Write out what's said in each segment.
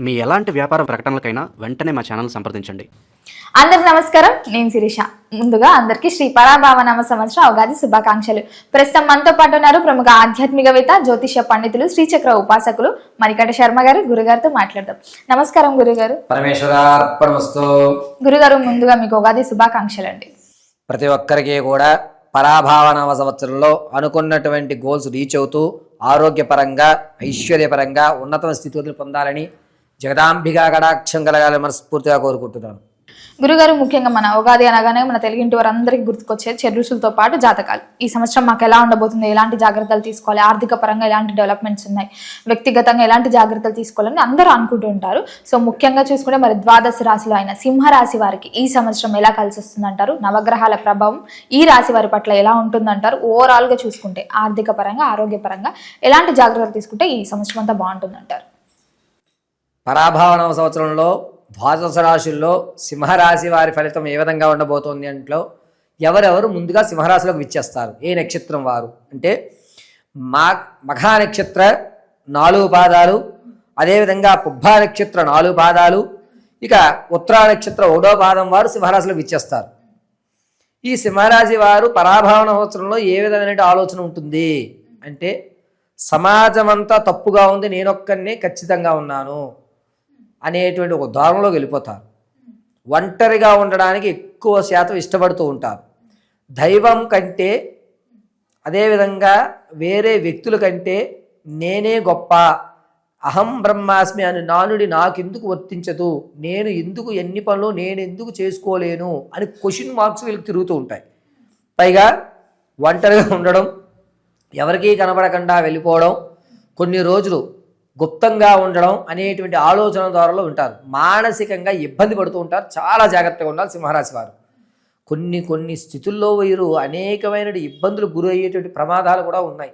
మీ ఎలాంటి వ్యాపార ప్రకటనలకైనా వెంటనే మా ఛానల్ సంప్రదించండి. అందరికి నమస్కారం, నేను శిరీష. ముందుగా అందరికీ శ్రీ పరాభావనామ సంవత్సర అవగాది శుభాకాంక్షలు. ప్రస్తుతం మనతో పాటు ఉన్నారు ప్రముఖ ఆధ్యాత్మికవేత్త, జ్యోతిష్య పండితులు, శ్రీచక్ర ఉపాసకులు మణికంఠ శర్మ గారు. గురుగారితో మాట్లాడదాం. నమస్కారం గురుగారు. పరమేశ్వరార్పణమస్తు. గురుగారు, ముందుగా మీకు ఉగాది శుభాకాంక్షలు అండి. ప్రతి ఒక్కరికి కూడా పరాభావనామ సంవత్సరంలో అనుకున్నటువంటి గోల్స్ రీచ్ అవుతూ ఆరోగ్యపరంగా, ఐశ్వర్యపరంగా ఉన్నత స్థితిగతులు పొందాలని జగదాంబిగా కటాక్షం కలగాలని మనస్ఫూర్తిగా కోరుకుంటున్నాను. గురుగారు, ముఖ్యంగా మన ఉగాది అనగానే మన తెలుగింటి వారందరికీ గుర్తుకొచ్చేది చెర్రుసులతో పాటు జాతకాలు. ఈ సంవత్సరం మాకు ఎలా ఉండబోతుంది, ఎలాంటి జాగ్రత్తలు తీసుకోవాలి, ఆర్థిక పరంగా ఎలాంటి డెవలప్మెంట్స్ ఉన్నాయి, వ్యక్తిగతంగా ఎలాంటి జాగ్రత్తలు తీసుకోవాలని అందరూ అనుకుంటూ ఉంటారు. సో ముఖ్యంగా చూసుకుంటే మరి ద్వాదశ రాశిలో అయిన సింహరాశి వారికి ఈ సంవత్సరం ఎలా కలిసి వస్తుంది అంటారు? నవగ్రహాల ప్రభావం ఈ రాశి వారి పట్ల ఎలా ఉంటుందంటారు? ఓవరాల్గా చూసుకుంటే ఆర్థిక పరంగా, ఆరోగ్యపరంగా ఎలాంటి జాగ్రత్తలు తీసుకుంటే ఈ సంవత్సరం అంతా బాగుంటుందంటారు? పరాభావనామ సంవత్సరంలో ద్వాదశ రాశుల్లో సింహరాశి వారి ఫలితం ఏ విధంగా ఉండబోతోంది అంటే, ఎవరెవరు ముందుగా సింహరాశిలోకి విచ్చేస్తారు, ఏ నక్షత్రం వారు అంటే మఘా నక్షత్ర 4 పాదాలు, అదేవిధంగా పుబ్బా నక్షత్ర 4 పాదాలు, ఇక ఉత్తరా నక్షత్ర 1వ పాదం వారు సింహరాశిలోకి విచ్చేస్తారు. ఈ సింహరాశి వారు పరాభావన సంవత్సరంలో ఏ విధమైన ఆలోచన ఉంటుంది అంటే, సమాజం అంతా తప్పుగా ఉంది, నేనొక్కనే ఖచ్చితంగా ఉన్నాను అనేటువంటి ఒక ధోరణిలోకి వెళ్ళిపోతారు. ఒంటరిగా ఉండడానికి ఎక్కువ శాతం ఇష్టపడుతూ ఉంటారు. దైవం కంటే, అదేవిధంగా వేరే వ్యక్తుల కంటే నేనే గొప్ప, అహం బ్రహ్మాస్మి అని నానుడి నాకెందుకు వర్తించదు, నేను ఎందుకు ఎన్ని పనులు నేను ఎందుకు చేసుకోలేను అని క్వశ్చన్ మార్క్స్ వీళ్ళకి తిరుగుతూ ఉంటాయి. పైగా ఒంటరిగా ఉండడం, ఎవరికీ కనబడకుండా వెళ్ళిపోవడం, కొన్ని రోజులు గుప్తంగా ఉండడం అనేటువంటి ఆలోచన ద్వారా ఉంటారు. మానసికంగా ఇబ్బంది పడుతూ ఉంటారు. చాలా జాగ్రత్తగా ఉండాలి సింహరాశి వారు. కొన్ని స్థితుల్లో వీరు అనేకమైన ఇబ్బందులు గురి అయ్యేటువంటి ప్రమాదాలు కూడా ఉన్నాయి.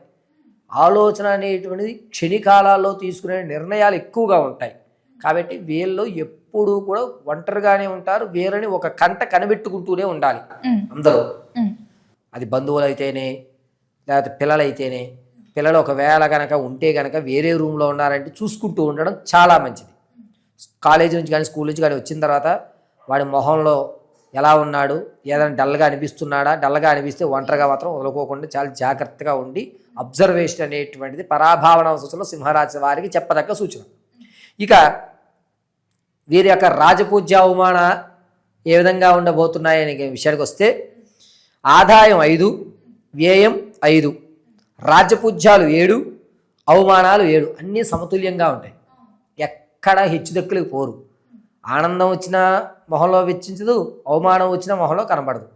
ఆలోచన అనేటువంటిది క్షణికాలాల్లో తీసుకునే నిర్ణయాలు ఎక్కువగా ఉంటాయి. కాబట్టి వీళ్ళు ఎప్పుడూ కూడా ఒంటరిగానే ఉంటారు. వీరిని ఒక కంట కనిపెట్టుకుంటూనే ఉండాలి అందరూ. అది బంధువులు అయితేనే, లేకపోతే పిల్లలైతేనే. పిల్లలు ఒకవేళ కనుక ఉంటే కనుక వేరే రూమ్లో ఉన్నారంటే చూసుకుంటూ ఉండడం చాలా మంచిది. కాలేజీ నుంచి కానీ స్కూల్ నుంచి కానీ వచ్చిన తర్వాత వాడి మొహంలో ఎలా ఉన్నాడు, ఏదైనా డల్గా అనిపిస్తున్నాడా, డల్గా అనిపిస్తే ఒంటరిగా మాత్రం వదులుకోకుండా చాలా జాగ్రత్తగా ఉండి అబ్జర్వేషన్ అనేటువంటిది పరాభావన సంవత్సరంలో సింహరాశి వారికి చెప్పదగ్గ సూచన. ఇక వీరి యొక్క రాజపూజ్య అవమాన ఏ విధంగా ఉండబోతున్నాయనే విషయానికి వస్తే, ఆదాయం 5, వ్యయం 5, రాజ్యపూజ్యాలు 7, అవమానాలు 7, అన్నీ సమతుల్యంగా ఉంటాయి. ఎక్కడ హెచ్చుదక్కులకు పోరు. ఆనందం వచ్చిన మొహంలో వెచ్చించదు, అవమానం వచ్చిన మొహంలో కనబడదు.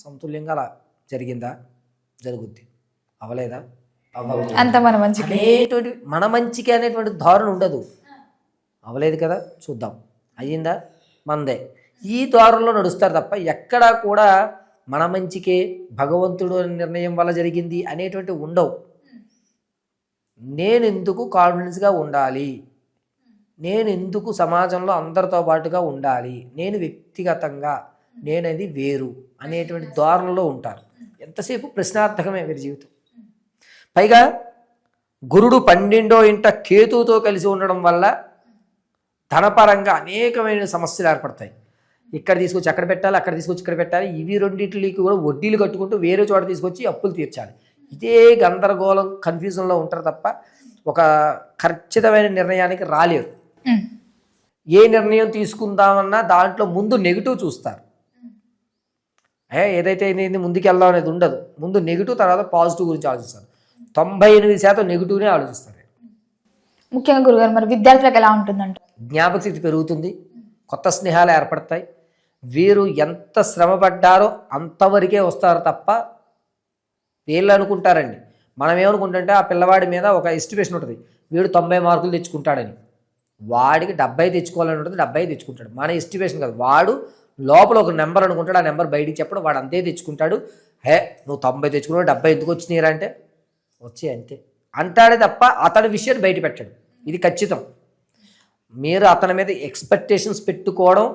సమతుల్యంగా అలా జరిగిందా, జరుగుద్ది. అవలేదా, అంత మన మంచికి అనేటువంటి మన మంచికి అనేటువంటి ధోరణ ఉండదు. అవలేదు కదా, చూద్దాం, అయ్యిందా, మందే, ఈ ధోరణిలో నడుస్తారు తప్ప ఎక్కడా కూడా మన మంచికే, భగవంతుడు నిర్ణయం వల్ల జరిగింది అనేటువంటి ఉండవు. నేను ఎందుకు కాన్ఫిడెన్స్గా ఉండాలి, నేను ఎందుకు సమాజంలో అందరితో పాటుగా ఉండాలి, నేను వ్యక్తిగతంగా నేనది వేరు అనేటువంటి ధోరణిలో ఉంటారు. ఎంతసేపు ప్రశ్నార్థకమే వీరి జీవితం. పైగా గురుడు 12వ ఇంట కేతువుతో కలిసి ఉండడం వల్ల ధనపరంగా అనేకమైన సమస్యలు ఏర్పడతాయి. ఇక్కడ తీసుకొచ్చి అక్కడ పెట్టాలి, అక్కడ తీసుకొచ్చి ఇక్కడ పెట్టాలి. ఇవి రెండింటికి కూడా వడ్డీలు కట్టుకుంటూ వేరే చోట తీసుకొచ్చి అప్పులు తీర్చాలి. ఇదే గందరగోళం, కన్ఫ్యూజన్లో ఉంటారు తప్ప ఒక ఖచ్చితమైన నిర్ణయానికి రాలేరు. ఏ నిర్ణయం తీసుకుందామన్నా దాంట్లో ముందు నెగిటివ్ చూస్తారు. ఏదైతే ముందుకు వెళ్దాం అనేది ఉండదు. ముందు నెగిటివ్, తర్వాత పాజిటివ్ గురించి ఆలోచిస్తారు. 98% నెగిటివ్నే ఆలోచిస్తారు. ముఖ్యంగా గురుగారు, మరి విద్యార్థులకు ఎలా ఉంటుందంట? జ్ఞాపక శక్తి పెరుగుతుంది, కొత్త స్నేహాలు ఏర్పడతాయి. వీరు ఎంత శ్రమ పడ్డారో అంతవరకే వస్తారు తప్ప, వీళ్ళు అనుకుంటారండి, మనం ఏమనుకుంటుంటే ఆ పిల్లవాడి మీద ఒక ఎస్టిమేషన్ ఉంటుంది, వీడు 90 మార్కులు తెచ్చుకుంటాడని. వాడికి 70 తెచ్చుకోవాలని ఉంటుంది, 70 తెచ్చుకుంటాడు. మన ఎస్టిమేషన్ కాదు. వాడు లోపల ఒక నెంబర్ అనుకుంటాడు, ఆ నెంబర్ బయటికి చెప్పడం, వాడు అంతే తెచ్చుకుంటాడు. నువ్వు 90 తెచ్చుకున్నావు, 70 ఎందుకు వచ్చినాయిరా అంటే, వచ్చి అంతే అంటాడే తప్ప అతడి విషయాన్ని బయట పెట్టాడు. ఇది ఖచ్చితం. మీరు అతని మీద ఎక్స్పెక్టేషన్స్ పెట్టుకోవడం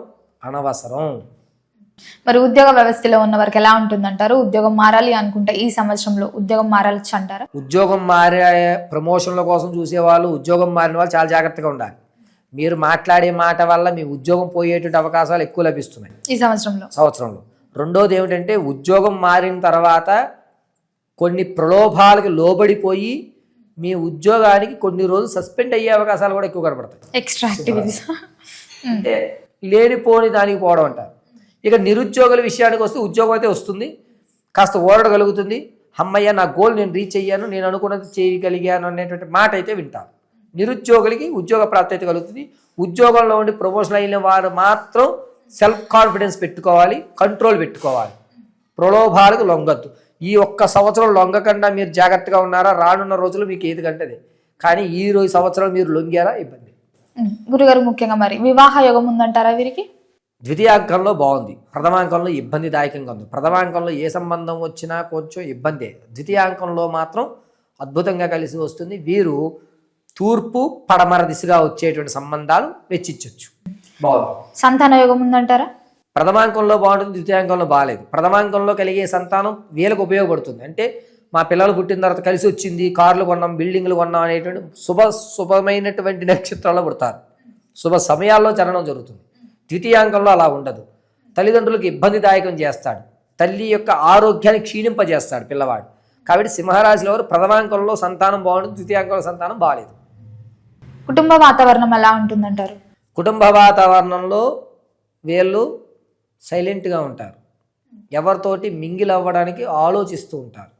అనవసరం. మరి ఉద్యోగ వ్యవస్థలో ఉన్న వారికి ఎలా ఉంటుందంటారు? ఉద్యోగం మారాలి అనుకుంటే ఈ సంవత్సరంలో ఉద్యోగం మారాలచ్చు అంటారా? ఉద్యోగం మారే ప్రమోషన్ల కోసం చూసేవాళ్ళు, ఉద్యోగం మారిన వాళ్ళు చాలా జాగ్రత్తగా ఉండాలి. మీరు మాట్లాడే మాట వల్ల మీ ఉద్యోగం పోయేటువంటి అవకాశాలు ఎక్కువ లభిస్తున్నాయి ఈ సంవత్సరంలో. రెండోది ఏమిటంటే ఉద్యోగం మారిన తర్వాత కొన్ని ప్రలోభాలకు లోబడిపోయి మీ ఉద్యోగానికి కొన్ని రోజులు సస్పెండ్ అయ్యే అవకాశాలు కూడా ఎక్కువ కనబడతాయి. ఎక్స్ట్రా యాక్టివిటీస్ అంటే లేనిపోని దానికి పోవడం అంటారు. ఇక నిరుద్యోగుల విషయానికి వస్తే ఉద్యోగం అయితే వస్తుంది, కాస్త ఓడగలుగుతుంది, అమ్మయ్య నా గోల్ నేను రీచ్ అయ్యాను, నేను అనుకున్నది చేయగలిగాను అనేటువంటి మాట అయితే వింటారు. నిరుద్యోగులకి ఉద్యోగ ప్రాప్తి అయితే కలుగుతుంది. ఉద్యోగంలో ఉండి ప్రమోషన్ అయిన వారు మాత్రం సెల్ఫ్ కాన్ఫిడెన్స్ పెట్టుకోవాలి, కంట్రోల్ పెట్టుకోవాలి, ప్రలోభాలకు లొంగద్దు. ఈ ఒక్క సంవత్సరం లొంగకుండా మీరు జాగ్రత్తగా ఉన్నారా, రానున్న రోజులు మీకు ఏది కంటది. కానీ ఈ రోజు సంవత్సరం మీరు లొంగారా ఇబ్బంది. గురుగారు ముఖ్యంగా మరి వివాహ యోగం ఉందంటారా వీరికి? ద్వితీయాంకంలో బాగుంది, ప్రథమాంకంలో ఇబ్బందిదాయకంగా ఉంది. ప్రథమాంకంలో ఏ సంబంధం వచ్చినా కొంచెం ఇబ్బందే, ద్వితీయాంకంలో మాత్రం అద్భుతంగా కలిసి వస్తుంది. వీరు తూర్పు పడమర దిశగా వచ్చేటువంటి సంబంధాలు వెచ్చించవచ్చు. బాగుంది. సంతాన యోగం ఉందంటారా? ప్రథమాంకంలో బాగుంటుంది, ద్వితీయాంకంలో బాగాలేదు. ప్రథమాంకంలో కలిగే సంతానం వీళ్ళకు ఉపయోగపడుతుంది. అంటే మా పిల్లలు పుట్టిన తర్వాత కలిసి వచ్చింది, కార్లు కొన్నాం, బిల్డింగ్లు కొన్నాం అనేటువంటి శుభమైనటువంటి నక్షత్రాల్లో పుడతారు, శుభ సమయాల్లో జననం జరుగుతుంది. ద్వితీయాంకంలో అలా ఉండదు, తల్లిదండ్రులకు ఇబ్బందిదాయకం చేస్తాడు, తల్లి యొక్క ఆరోగ్యాన్ని క్షీణింపజేస్తాడు పిల్లవాడు. కాబట్టి సింహరాశిలో వారు ప్రథమాంకంలో సంతానం బాగుంటుంది, ద్వితీయాంకంలో సంతానం బాగాలేదు. కుటుంబ వాతావరణం ఎలా ఉంటుందంటారు? కుటుంబ వాతావరణంలో వీళ్ళు సైలెంట్గా ఉంటారు, ఎవరితోటి మింగిల్ అవ్వడానికి ఆలోచిస్తూ ఉంటారు,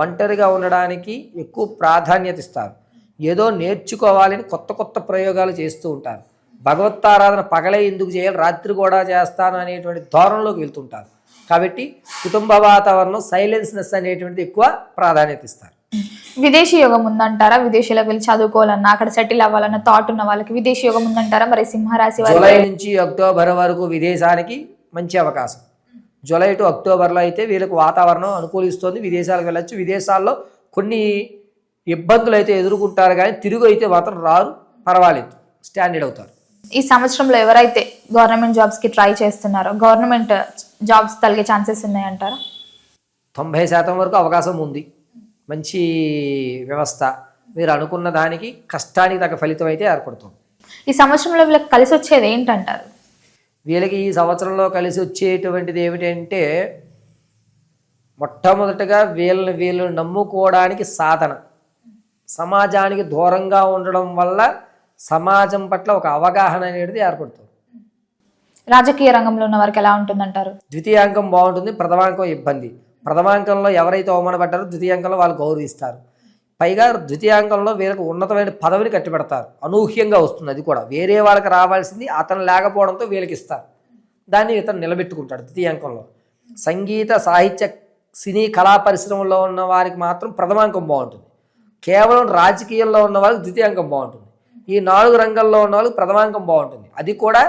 ఒంటరిగా ఉండడానికి ఎక్కువ ప్రాధాన్యత ఇస్తారు, ఏదో నేర్చుకోవాలని కొత్త కొత్త ప్రయోగాలు చేస్తూ ఉంటారు. భగవత్తారాధన పగలే ఎందుకు చేయాలి, రాత్రి కూడా చేస్తాను అనేటువంటి ధోరణిలోకి వెళ్తుంటారు. కాబట్టి కుటుంబ వాతావరణం సైలెన్స్నెస్ అనేటువంటిది ఎక్కువ ప్రాధాన్యత ఇస్తారు. విదేశీ యోగం ఉందంటారా? విదేశీలో వెళ్ళి చదువుకోవాలన్నా అక్కడ సెటిల్ అవ్వాలన్న థాట్ ఉన్న వాళ్ళకి విదేశీ యోగం ఉందంటారా? మరి సింహరాశి వారు జూలై నుంచి అక్టోబర్ వరకు విదేశానికి మంచి అవకాశం. జూలై టు అక్టోబర్లో అయితే వీళ్ళకి వాతావరణం అనుకూలిస్తుంది, విదేశాలకు వెళ్ళచ్చు. విదేశాల్లో కొన్ని ఇబ్బందులు అయితే ఎదుర్కొంటారు, కానీ తిరుగు అయితే మాత్రం రారు, పర్వాలేదు, స్టాండర్డ్ అవుతారు. ఈ సంవత్సరంలో ఎవరైతే గవర్నమెంట్ జాబ్స్ కి ట్రై చేస్తున్నారో గవర్నమెంట్ జాబ్స్ తలిగే ఛాన్సెస్ ఉన్నాయంటారా? 90% వరకు అవకాశం ఉంది, మంచి వ్యవస్థ. మీరు అనుకున్న దానికి కష్టానికి తగ్గ ఫలితం అయితే ఏర్పడుతుంది. ఈ సంవత్సరంలో వీళ్ళకి కలిసి వచ్చేది ఏంటంటారు? వీళ్ళకి ఈ సంవత్సరంలో కలిసి వచ్చేటువంటిది ఏమిటంటే, మొట్టమొదటగా వీళ్ళు నమ్ముకోవడానికి సాధన, సమాజానికి దూరంగా ఉండడం వల్ల సమాజం పట్ల ఒక అవగాహన అనేది ఏర్పడుతుంది. రాజకీయ రంగంలో ఉన్న వారికి ఎలా ఉంటుందంటారు? ద్వితీయాంకం బాగుంటుంది, ప్రథమాంకం ఇబ్బంది. ప్రథమాంకంలో ఎవరైతే అవమానపడ్డారో ద్వితీయాంకంలో వాళ్ళు గౌరవిస్తారు. పైగా ద్వితీయాంకంలో వీళ్ళకి ఉన్నతమైన పదవిని కట్టిపెడతారు, అనూహ్యంగా వస్తుంది. అది కూడా వేరే వాళ్ళకి రావాల్సింది అతను లేకపోవడంతో వీళ్ళకి ఇస్తారు, దాన్ని ఇతను నిలబెట్టుకుంటాడు. ద్వితీయాంకంలో సంగీత సాహిత్య సినీ కళా పరిశ్రమలో ఉన్న వారికి మాత్రం ప్రథమాంకం బాగుంటుంది. కేవలం రాజకీయాల్లో ఉన్న వాళ్ళకి ద్వితీయాంకం బాగుంటుంది. ఈ 4 రంగాల్లో ఉన్న వాళ్ళకి ప్రథమాంకం బాగుంటుంది. అది కూడా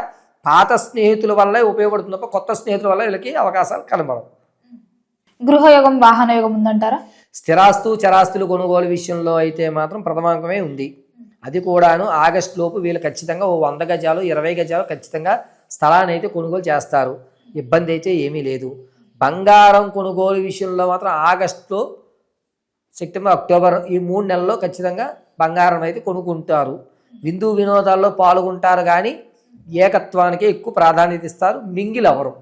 పాత స్నేహితుల వల్లే ఉపయోగపడుతుంది తప్ప కొత్త స్నేహితుల వల్ల వీళ్ళకి అవకాశాలు కనబడవు. గృహయోగం వాహన యోగం ఉందంటారా? స్థిరాస్తు చరాస్తులు కొనుగోలు విషయంలో అయితే మాత్రం ప్రథమాంకమే ఉంది. అది కూడాను ఆగస్టు లోపు వీళ్ళు ఖచ్చితంగా 100 గజాలు 20 గజాలు ఖచ్చితంగా స్థలాన్ని అయితే కొనుగోలు చేస్తారు, ఇబ్బంది అయితే ఏమీ లేదు. బంగారం కొనుగోలు విషయంలో మాత్రం ఆగస్టులో, సెప్టెంబర్, అక్టోబర్ ఈ 3 నెలల్లో ఖచ్చితంగా బంగారం అయితే కొనుక్కుంటారు. విందు వినోదాల్లో పాల్గొంటారు, కానీ ఏకత్వానికి ఎక్కువ ప్రాధాన్యత ఇస్తారు, మింగిల్ అవరు.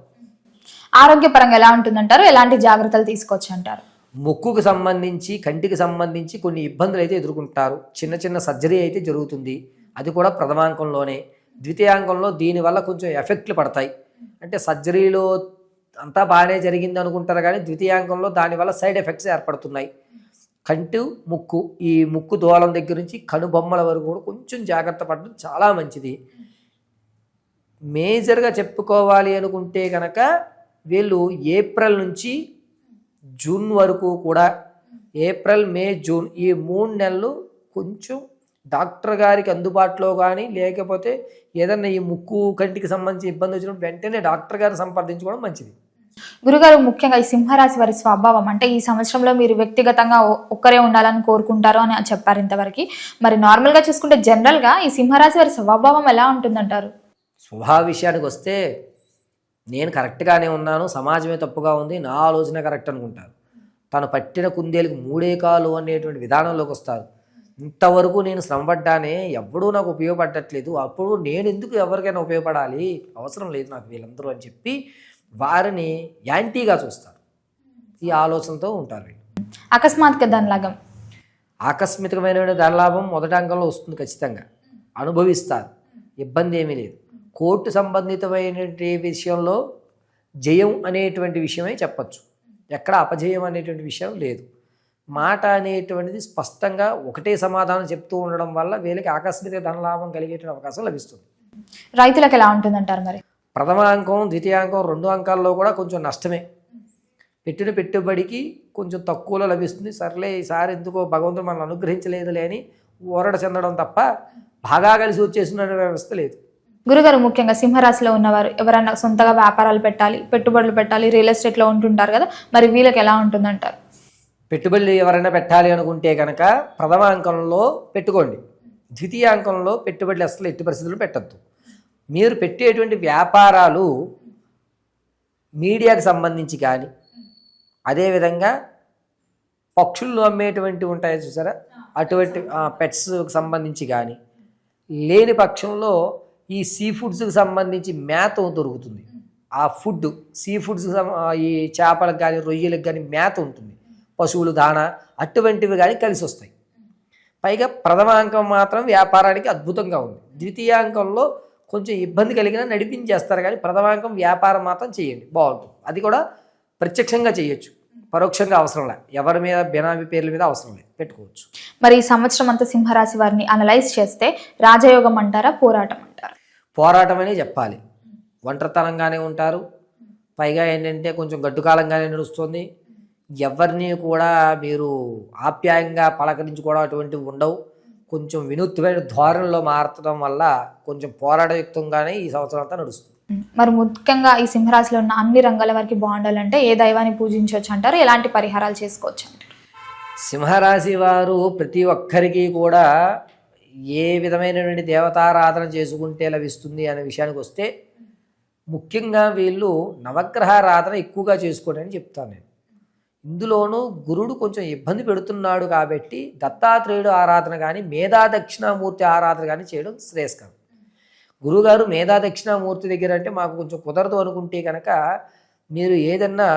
ఆరోగ్యపరంగా ఎలా ఉంటుందంటారు? ఎలాంటి జాగ్రత్తలు తీసుకోవచ్చు అంటారు? ముక్కుకు సంబంధించి, కంటికి సంబంధించి కొన్ని ఇబ్బందులు అయితే ఎదుర్కొంటారు. చిన్న చిన్న సర్జరీ అయితే జరుగుతుంది, అది కూడా ప్రథమాంకంలోనే. ద్వితీయాంకంలో దీనివల్ల కొంచెం ఎఫెక్ట్లు పడతాయి. అంటే సర్జరీలో అంతా బాగానే జరిగింది అనుకుంటారు, కానీ ద్వితీయాంకంలో దానివల్ల సైడ్ ఎఫెక్ట్స్ ఏర్పడుతున్నాయి. కంటి ముక్కు, ఈ ముక్కు దూలం దగ్గర నుంచి కనుబొమ్మల వరకు కూడా కొంచెం జాగ్రత్త పడడం చాలా మంచిది. మేజర్గా చెప్పుకోవాలి అనుకుంటే కనుక వీళ్ళు ఏప్రిల్ నుంచి జూన్ వరకు కూడా, ఏప్రిల్ మే జూన్ ఈ 3 నెలలు కొంచెం డాక్టర్ గారికి అందుబాటులో కానీ, లేకపోతే ఏదన్నా ఈ ముక్కు కంటికి సంబంధించి ఇబ్బంది వచ్చినప్పుడు వెంటనే డాక్టర్ గారిని సంప్రదించుకోవడం మంచిది. గురుగారు ముఖ్యంగా ఈ సింహరాశి వారి స్వభావం అంటే ఈ సంవత్సరంలో మీరు వ్యక్తిగతంగా ఒక్కరే ఉండాలని కోరుకుంటారు అని చెప్పారు ఇంతవరకు. మరి నార్మల్గా చూసుకుంటే జనరల్గా ఈ సింహరాశి వారి స్వభావం ఎలా ఉంటుందంటారు? స్వభావ విషయానికి వస్తే నేను కరెక్ట్గానే ఉన్నాను, సమాజమే తప్పుగా ఉంది, నా ఆలోచన కరెక్ట్ అనుకుంటారు. తను పట్టిన కుందేలకు 3 కాలు అనేటువంటి విధానంలోకి వస్తారు. ఇంతవరకు నేను శ్రమపడ్డానే ఎవడూ నాకు ఉపయోగపడట్లేదు, అప్పుడు నేను ఎందుకు ఎవరికైనా ఉపయోగపడాలి, అవసరం లేదు నాకు వీళ్ళందరూ అని చెప్పి వారిని యాంటీగా చూస్తారు. ఈ ఆలోచనతో ఉంటారు వీళ్ళు. అకస్మాత్తుగా ధనలాగం, ఆకస్మికమైన ధనలాభం మొదటి అంకంలో వస్తుంది, ఖచ్చితంగా అనుభవిస్తారు, ఇబ్బంది ఏమీ లేదు. కోర్టు సంబంధితమైనటువంటి విషయంలో జయం అనేటువంటి విషయమే చెప్పచ్చు, ఎక్కడ అపజయం అనేటువంటి విషయం లేదు. మాట అనేటువంటిది స్పష్టంగా ఒకటే సమాధానం చెప్తూ ఉండడం వల్ల వీళ్ళకి ఆకస్మిక ధనలాభం కలిగేటువంటి అవకాశం లభిస్తుంది. రైతులకు ఎలా ఉంటుందంటారు మరి? ప్రథమ అంకం, ద్వితీయాంకం 2 అంకాల్లో కూడా కొంచెం నష్టమే. పెట్టిన పెట్టుబడికి కొంచెం తక్కువలో లభిస్తుంది. సర్లే ఈసారి ఎందుకో భగవంతుడు మనల్ని అనుగ్రహించలేదులే అని ఊరట చెందడం తప్ప బాగా కలిసి వచ్చేసిన వ్యవస్థ లేదు. గురుగారు, ముఖ్యంగా సింహరాశిలో ఉన్నవారు ఎవరైనా సొంతగా వ్యాపారాలు పెట్టాలి, పెట్టుబడులు పెట్టాలి, రియల్ ఎస్టేట్లో ఉంటుంటారు కదా, మరి వీళ్ళకి ఎలా ఉంటుందంటారు? పెట్టుబడులు ఎవరైనా పెట్టాలి అనుకుంటే కనుక ప్రథమ అంకంలో పెట్టుకోండి, ద్వితీయాంకంలో పెట్టుబడులు అసలు ఎట్టి పరిస్థితుల్లో పెట్టద్దు. మీరు పెట్టేటువంటి వ్యాపారాలు మీడియాకి సంబంధించి కానీ, అదేవిధంగా పక్షులను అమ్మేటువంటి ఉంటాయి చూసారా, అటువంటి పెట్స్కి సంబంధించి కానీ, లేని పక్షంలో ఈ సీ ఫుడ్స్కి సంబంధించి మేత దొరుకుతుంది. ఆ ఫుడ్ సీ ఫుడ్స్ ఈ చేపలకు కానీ రొయ్యలకు కానీ మేత ఉంటుంది, పశువులు దాణా అటువంటివి కానీ కలిసి వస్తాయి. పైగా ప్రథమ అంకం మాత్రం వ్యాపారానికి అద్భుతంగా ఉంది. ద్వితీయాంకంలో కొంచెం ఇబ్బంది కలిగినా నడిపించేస్తారు, కానీ ప్రథమాంకం వ్యాపారం మాత్రం చేయండి, బాగుంటుంది. అది కూడా ప్రత్యక్షంగా చేయొచ్చు, పరోక్షంగా అవసరం లేదు, ఎవరి మీద బినామీ పేర్ల మీద అవసరం లేదు, పెట్టుకోవచ్చు. మరి ఈ సంవత్సరం అంతా సింహరాశి వారిని అనలైజ్ చేస్తే రాజయోగం అంటారా, పోరాటం అంటారా? పోరాటం అనే చెప్పాలి. ఒంటరితనంగానే ఉంటారు, పైగా ఏంటంటే కొంచెం గడ్డుకాలంగానే నడుస్తుంది. ఎవరిని కూడా మీరు ఆప్యాయంగా పలకరించుకోవడం అటువంటివి ఉండవు. కొంచెం వినూత్నమైన ధోరణిలో మారటం వల్ల కొంచెం పోరాటయుక్తంగానే ఈ సంవత్సరం అంతా నడుస్తుంది. మరి ముఖ్యంగా ఈ సింహరాశిలో ఉన్న అన్ని రంగాల వారికి బాగుండాలంటే ఏ దైవాన్ని పూజించవచ్చు అంటారు, ఎలాంటి పరిహారాలు చేసుకోవచ్చు అంటారు? సింహరాశి వారు ప్రతి ఒక్కరికి కూడా ఏ విధమైనటువంటి దేవతారాధన చేసుకుంటే లభిస్తుంది అనే విషయానికి వస్తే ముఖ్యంగా వీళ్ళు నవగ్రహారాధన ఎక్కువగా చేసుకోండి అని చెప్తాను నేను. ఇందులోనూ గురుడు కొంచెం ఇబ్బంది పెడుతున్నాడు కాబట్టి దత్తాత్రేయుడు ఆరాధన కానీ మేధా దక్షిణామూర్తి ఆరాధన కానీ చేయడం శ్రేయస్కరం. గురువుగారు మేధా దక్షిణామూర్తి దగ్గర అంటే మాకు కొంచెం కుదరదు అనుకుంటే కనుక మీరు ఏదన్నా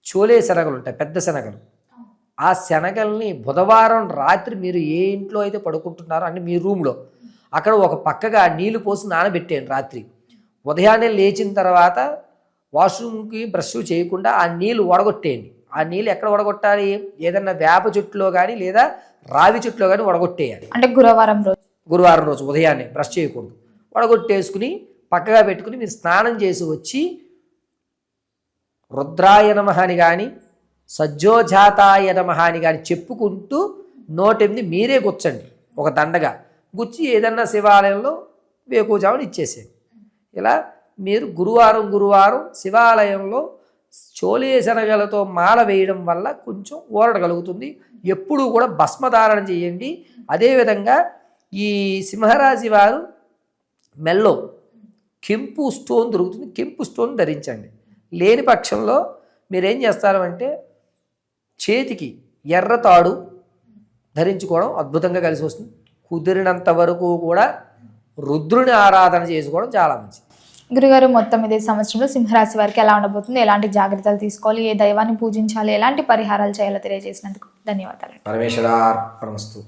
చోలే శనగలు ఉంటాయి, పెద్ద శనగలు, ఆ శనగల్ని బుధవారం రాత్రి మీరు ఏ ఇంట్లో అయితే పడుకుంటున్నారో అంటే మీ రూమ్లో అక్కడ ఒక పక్కగా నీళ్లు పోసి నానబెట్టేయండి. రాత్రి ఉదయాన్నే లేచిన తర్వాత వాష్రూమ్కి బ్రష్ చేయకుండా ఆ నీళ్ళు వడగొట్టేయండి. ఆ నీళ్ళు ఎక్కడ వడగొట్టాలి? ఏదన్నా వేప చెట్టులో కానీ లేదా రావి చెట్టులో కానీ వడగొట్టేయాలి. అంటే గురువారం రోజు ఉదయాన్నే బ్రష్ చేయకూడదు, వడగొట్టేసుకుని పక్కగా పెట్టుకుని మీరు స్నానం చేసి వచ్చి రుద్రాయ నమః అని కానీ సజ్జోజాతాయ నమః అని కానీ చెప్పుకుంటూ 108 మీరే గుచ్చండి, ఒక దండగా గుచ్చి ఏదన్నా శివాలయంలో వేకువజామున ఇచ్చేసేయండి. ఇలా మీరు గురువారం శివాలయంలో చోలే శనగలతో మాల వేయడం వల్ల కొంచెం ఊరట కలుగుతుంది. ఎప్పుడూ కూడా భస్మధారణ చేయండి. అదేవిధంగా ఈ సింహరాశి వారు మెల్లో కెంపు స్టోన్ దొరుకుతుంది, కెంపు స్టోన్ ధరించండి. లేని పక్షంలో మీరేం చేస్తారు అంటే చేతికి ఎర్ర తాడు ధరించుకోవడం అద్భుతంగా కలిసి వస్తుంది. కుదిరినంత వరకు కూడా రుద్రుని ఆరాధన చేసుకోవడం చాలా మంచిది. గురుగారు, మొత్తం ఇదే సంవత్సరంలో సింహరాశి వారికి ఎలా ఉండబోతుంది, ఎలాంటి జాగ్రత్తలు తీసుకోవాలి, ఏ దైవాన్ని పూజించాలి, ఎలాంటి పరిహారాలు చేయాలో తెలియజేసినందుకు ధన్యవాదాలు. పరమేశ్వరార్పణమస్తు.